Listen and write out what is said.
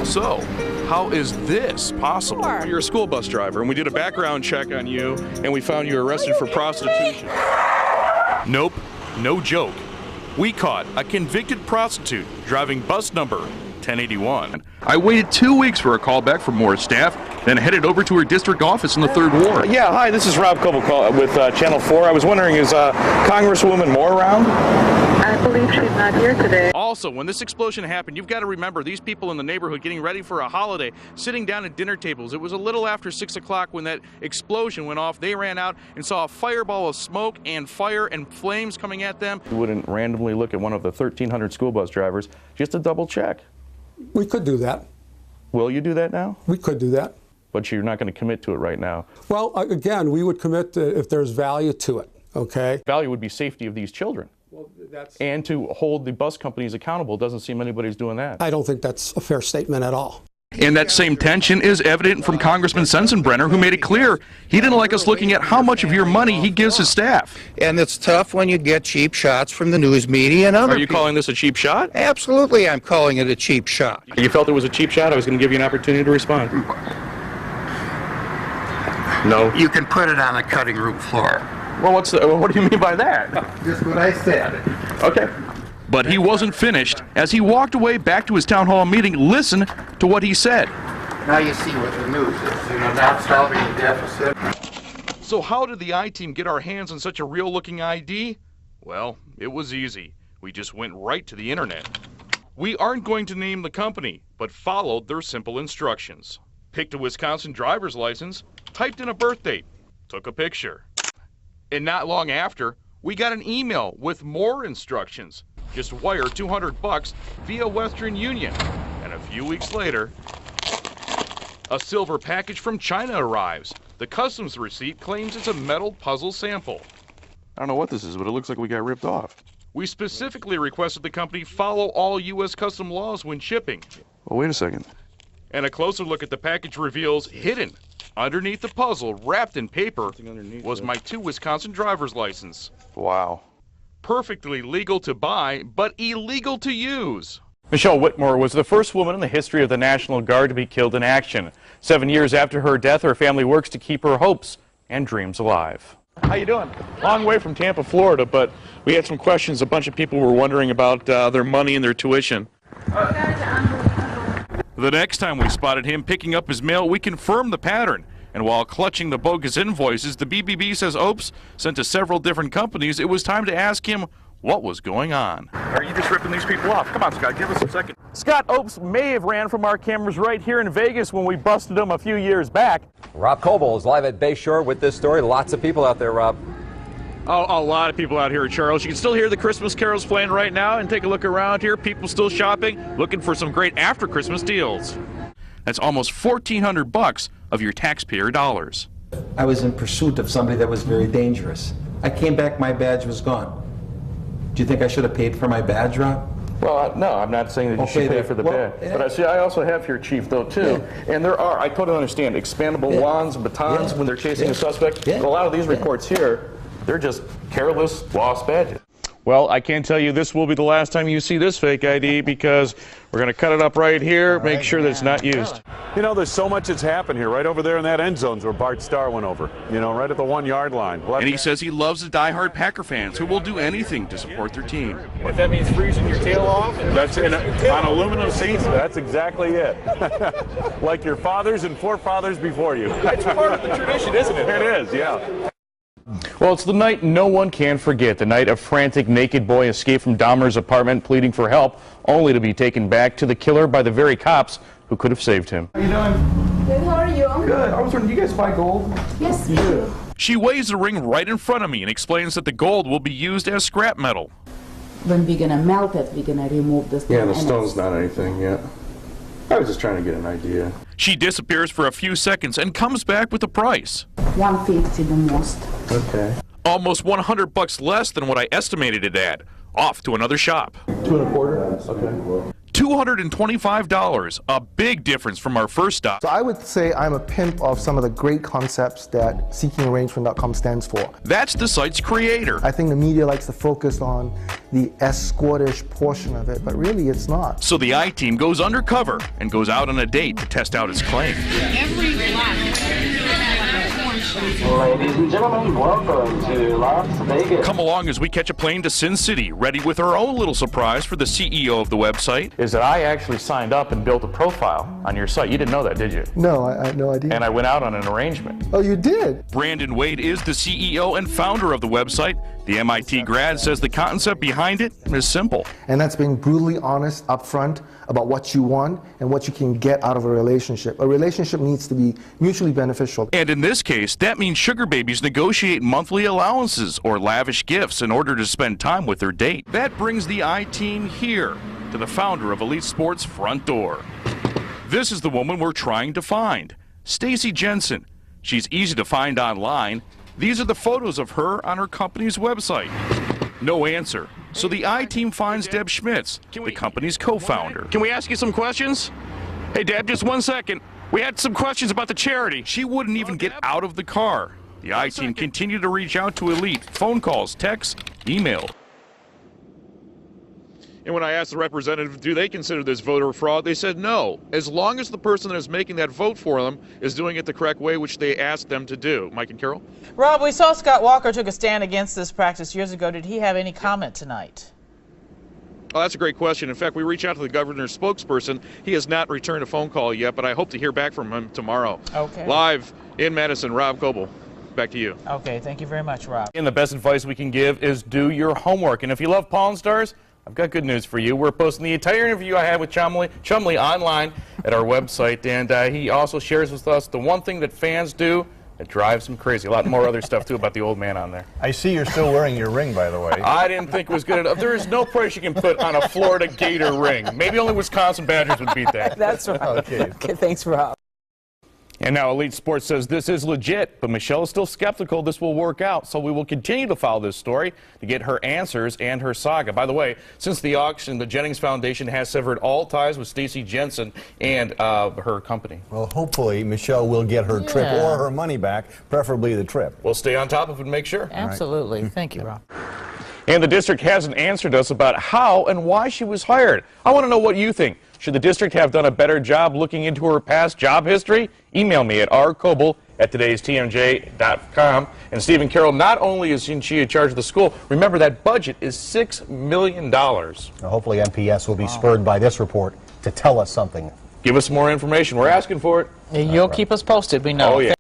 So, how is this possible? You're a school bus driver, and we did a background check on you, and we found you arrested for prostitution. Nope, no joke. We caught a convicted prostitute driving bus number 1081. I waited 2 weeks for a call back from Moore's staff, then headed over to her district office in the 3rd Ward. Yeah, hi, this is Rob Koebel with Channel 4. I was wondering, is Congresswoman Moore around? I believe she's not here today. Also, when this explosion happened, you've got to remember these people in the neighborhood getting ready for a holiday, sitting down at dinner tables. It was a little after 6 o'clock when that explosion went off. They ran out and saw a fireball of smoke and fire and flames coming at them. You wouldn't randomly look at one of the 1,300 school bus drivers just to double check. We could do that. Will you do that now? We could do that. But you're not going to commit to it right now. Well, again, we would commit to if there's value to it, okay? Value would be safety of these children. Well, and to hold the bus companies accountable. Doesn't seem anybody's doing that. I don't think that's a fair statement at all. And that same tension is evident from Congressman Sensenbrenner, who made it clear he didn't like us looking at how much of your money he gives his staff. And it's tough when you get cheap shots from the news media and other Are you calling this a cheap shot? Absolutely, I'm calling it a cheap shot. You felt it was a cheap shot? I was going to give you an opportunity to respond. No. You can put it on the cutting room floor. Well, what do you mean by that? Just what I said. Okay. But he wasn't finished. As he walked away back to his town hall meeting, listen to what he said. Now you see what the news is, not solving the deficit. So how did the I-Team get our hands on such a real-looking ID? Well, it was easy. We just went right to the internet. We aren't going to name the company, but followed their simple instructions. Picked a Wisconsin driver's license, typed in a birth date, took a picture. And not long after, we got an email with more instructions. Just wire $200 via Western Union. And a few weeks later, a silver package from China arrives. The customs receipt claims it's a metal puzzle sample. I don't know what this is, but it looks like we got ripped off. We specifically requested the company follow all U.S. custom laws when shipping. Well, wait a second. And a closer look at the package reveals hidden underneath the puzzle, wrapped in paper, was my 2 Wisconsin driver's license. Wow. Perfectly legal to buy, but illegal to use. Michelle Whitmore was the first woman in the history of the National Guard to be killed in action. 7 years after her death, her family works to keep her hopes and dreams alive. How you doing? Long way from Tampa, Florida, but we had some questions. A bunch of people were wondering about their money and their tuition. The next time we spotted him picking up his mail, we confirmed the pattern. And while clutching the bogus invoices, the BBB says Opes sent to several different companies, it was time to ask him what was going on. Are you just ripping these people off? Come on, Scott, give us a second. Scott Opes may have ran from our cameras right here in Vegas when we busted him a few years back. Rob Koebel is live at Bayshore with this story. Lots of people out there, Rob. Oh, a lot of people out here, Charles. You can still hear the Christmas carols playing right now, and take a look around here. People still shopping, looking for some great after-Christmas deals. That's almost $1,400 of your taxpayer dollars. I was in pursuit of somebody that was very dangerous. I came back, my badge was gone. Do you think I should have paid for my badge, Rob? Well, no, I'm not saying that you should pay for the badge. But I see, I also have here, Chief, though, too. Yeah. And there are, I totally understand, expandable wands and batons when they're chasing a suspect. But a lot of these reports here, they're just careless, lost badges. Well, I can tell you this will be the last time you see this fake ID because we're going to cut it up right here, make sure that it's not used. You know, there's so much that's happened here, right over there in that end zone's where Bart Starr went over, you know, right at the 1 yard line. And he says he loves the diehard Packer fans who will do anything to support their team. If that means freezing your tail off, that's on aluminum seats, that's exactly it. Like your fathers and forefathers before you. It's part of the tradition, isn't it? It is, yeah. Well, it's the night no one can forget, the night a frantic naked boy escaped from Dahmer's apartment pleading for help, only to be taken back to the killer by the very cops who could have saved him. How you doing? Good, how are you? Good. I was wondering, do you guys buy gold? Yes, we do. She weighs the ring right in front of me and explains that the gold will be used as scrap metal. When we're gonna melt it, we're gonna remove the stone. Yeah, the stone's not anything yet. I was just trying to get an idea. She disappears for a few seconds and comes back with a price. $150 the most. Okay. Almost $100 less than what I estimated it at. Off to another shop. 2 1/4? Okay. $225, a big difference from our first stop. So I would say I'm a pimp of some of the great concepts that seekingarrangement.com stands for. That's the site's creator. I think the media likes to focus on the escortish portion of it, but really it's not. So the I-Team goes undercover and goes out on a date to test out his claim. Ladies and gentlemen, welcome to Las Vegas. Come along as we catch a plane to Sin City, ready with our own little surprise for the CEO of the website. Is that I actually signed up and built a profile on your site. You didn't know that, did you? No, I had no idea. And I went out on an arrangement. Oh, you did? Brandon Wade is the CEO and founder of the website. The MIT grad says the concept behind it is simple. And that's being brutally honest up front about what you want and what you can get out of a relationship. A relationship needs to be mutually beneficial. And in this case, that means sugar babies negotiate monthly allowances or lavish gifts in order to spend time with their date. That brings the I-Team here to the founder of Elite Sports' front door. This is the woman we're trying to find, Stacy Jensen. She's easy to find online. These are the photos of her on her company's website. No answer. So the I-Team finds Deb Schmitz, the company's co-founder. Can we ask you some questions? Hey, Deb, just 1 second. We had some questions about the charity. She wouldn't even get out of the car. The I-Team continued to reach out to Elite. Phone calls, texts, email. And when I asked the representative, do they consider this voter fraud, they said no, as long as the person that is making that vote for them is doing it the correct way, which they asked them to do. Mike and Carol? Rob, we saw Scott Walker took a stand against this practice years ago. Did he have any comment tonight? Oh, that's a great question. In fact, we reached out to the governor's spokesperson. He has not returned a phone call yet, but I hope to hear back from him tomorrow. Okay. Live in Madison, Rob Koebel. Back to you. Okay, thank you very much, Rob. And the best advice we can give is do your homework. And if you love Pawn Stars, I've got good news for you. We're posting the entire interview I had with Chumley online at our website, and he also shares with us the one thing that fans do that drives him crazy. A lot more other stuff, too, about the old man on there. I see you're still wearing your ring, by the way. I didn't think it was good enough. There is no price you can put on a Florida Gator ring. Maybe only Wisconsin Badgers would beat that. That's right. Okay, thanks, Rob. And now Elite Sports says this is legit, but Michelle is still skeptical this will work out, so we will continue to follow this story to get her answers and her saga. By the way, since the auction, the Jennings Foundation has severed all ties with Stacy Jensen and her company. Well, hopefully Michelle will get her trip or her money back, preferably the trip. We'll stay on top of it and make sure. Absolutely. Right. Thank you, Rob. And the district hasn't answered us about how and why she was hired. I want to know what you think. Should the district have done a better job looking into her past job history? Email me at rkoebel@todaystmj.com. And Stephen Carroll, not only is she in charge of the school, remember that budget is $6 million. Now, hopefully NPS will be spurred by this report to tell us something. Give us more information. We're asking for it. You'll keep us posted, we know. Oh, yeah.